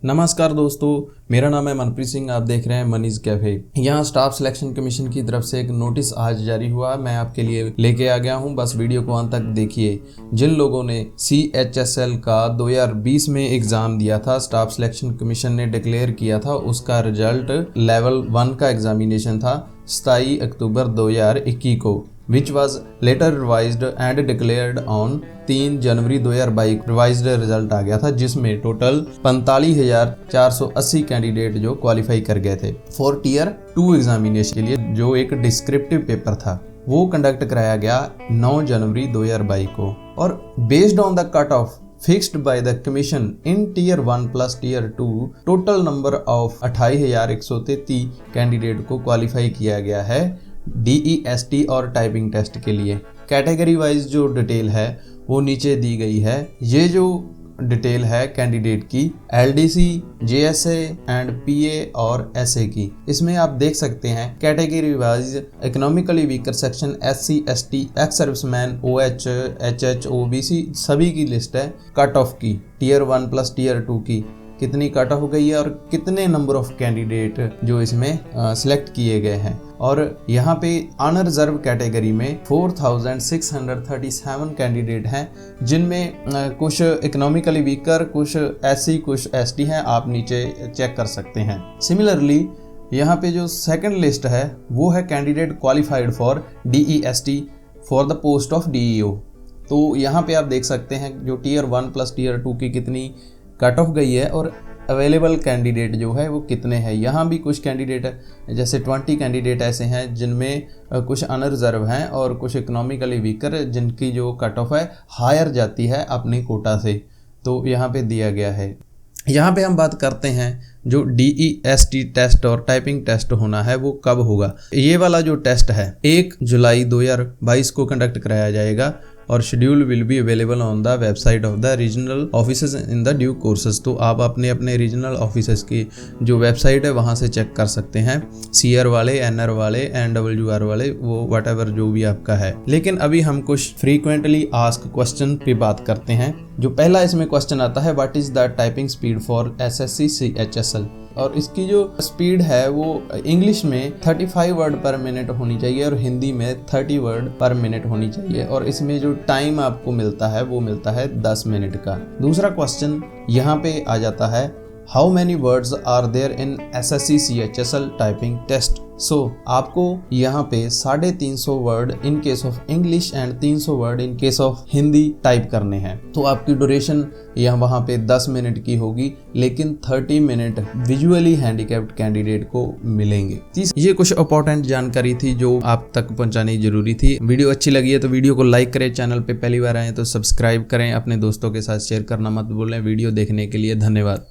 नमस्कार दोस्तों, मेरा नाम है मनप्रीत सिंह। आप देख रहे हैं मनीज कैफे। यहाँ स्टाफ सिलेक्शन कमीशन की तरफ से एक नोटिस आज जारी हुआ, मैं आपके लिए लेके आ गया हूँ। बस वीडियो को अंत तक देखिए। जिन लोगों ने CHSL का 2020 में एग्जाम दिया था, स्टाफ सिलेक्शन कमीशन ने डिक्लेयर किया था, उसका रिजल्ट लेवल 1 का एग्जामिनेशन था 27 अक्टूबर 2021 को, which was later revised and declared on 3 January 2022 revised result आ गया था, जिसमें टोटल 45,480 कैंडिडेट जो क्वालिफाई कर गए थे फॉर टीयर 2 एग्जामिनेशन के लिए, जो एक डिस्क्रिप्टिव पेपर था। वो कंडक्ट कराया गया 9 जनवरी 2022 को, और based on the cut off fixed by the commission in tier 1 plus tier 2 total number of 28,133 candidate को क्वालिफाई किया गया है DEST और टाइपिंग टेस्ट के लिए। कैटेगरी वाइज जो डिटेल है वो नीचे दी गई है। ये जो डिटेल है कैंडिडेट की LDC, JSA एंड PA और SA की, इसमें आप देख सकते हैं category wise economically weaker section SC, ST, ex serviceman, OH, HH, OBC सभी की लिस्ट है कट ऑफ की। टीयर 1 प्लस टीयर 2 की कितनी कट ऑफ गई है और कितने नंबर ऑफ कैंडिडेट जो इसमें सिलेक्ट किए गए हैं। और यहाँ पे अनरिजर्व कैटेगरी में 4,637 कैंडिडेट हैं, जिनमें कुछ इकोनॉमिकली वीकर, कुछ SC, कुछ ST हैं। आप नीचे चेक कर सकते हैं। सिमिलरली यहाँ पे जो सेकंड लिस्ट है वो है candidate qualified for DEST for the post of DEO। तो यहाँ पे आप देख सकते हैं जो टीयर 1 प्लस टीयर 2 की कितनी कट ऑफ गई है और अवेलेबल कैंडिडेट जो है वो कितने हैं। यहाँ भी कुछ कैंडिडेट जैसे 20 कैंडिडेट ऐसे हैं जिनमें कुछ अनरिजर्व हैं और कुछ इकोनॉमिकली वीकर, जिनकी जो कट ऑफ है हायर जाती है अपनी कोटा से, तो यहाँ पे दिया गया है। यहाँ पे हम बात करते हैं जो DEST टेस्ट और टाइपिंग टेस्ट होना है वो कब होगा। ये वाला जो टेस्ट है 1 जुलाई 2022 को कंडक्ट कराया जाएगा और schedule will be available on the website of the regional offices in the due courses. तो आप अपने रीजनल ऑफिसेज की जो वेबसाइट है वहाँ से चेक कर सकते हैं। CR वाले, NR वाले, NWR वाले, वो व्हाटएवर जो भी आपका है। लेकिन अभी हम कुछ फ्रीक्वेंटली आस्क क्वेश्चन पे बात करते हैं। जो पहला इसमें क्वेश्चन आता है, what is the typing speed for SSC CHSL, और इसकी जो स्पीड है वो इंग्लिश में 35 वर्ड पर मिनट होनी चाहिए और हिंदी में 30 वर्ड पर मिनट होनी चाहिए, और इसमें जो टाइम आपको मिलता है वो मिलता है 10 मिनट का। दूसरा क्वेश्चन यहाँ पे आ जाता है, how many words are there in SSC CHSL typing test. So आपको यहाँ पे 350 word in case of English and 300 word in case of Hindi type करने हैं। तो आपकी ड्यूरेशन यहाँ वहाँ पे 10 मिनट की होगी, लेकिन 30 मिनट विजुअली हैंडीकैप्ड कैंडिडेट को मिलेंगे। ये कुछ इंपॉर्टेंट जानकारी थी जो आप तक पहुँचानी जरूरी थी। वीडियो अच्छी लगी है तो वीडियो को लाइक करें, चैनल पे पहली बार आए तो सब्सक्राइब करें, अपने दोस्तों के साथ शेयर करना मत भूलें। वीडियो देखने के लिए धन्यवाद।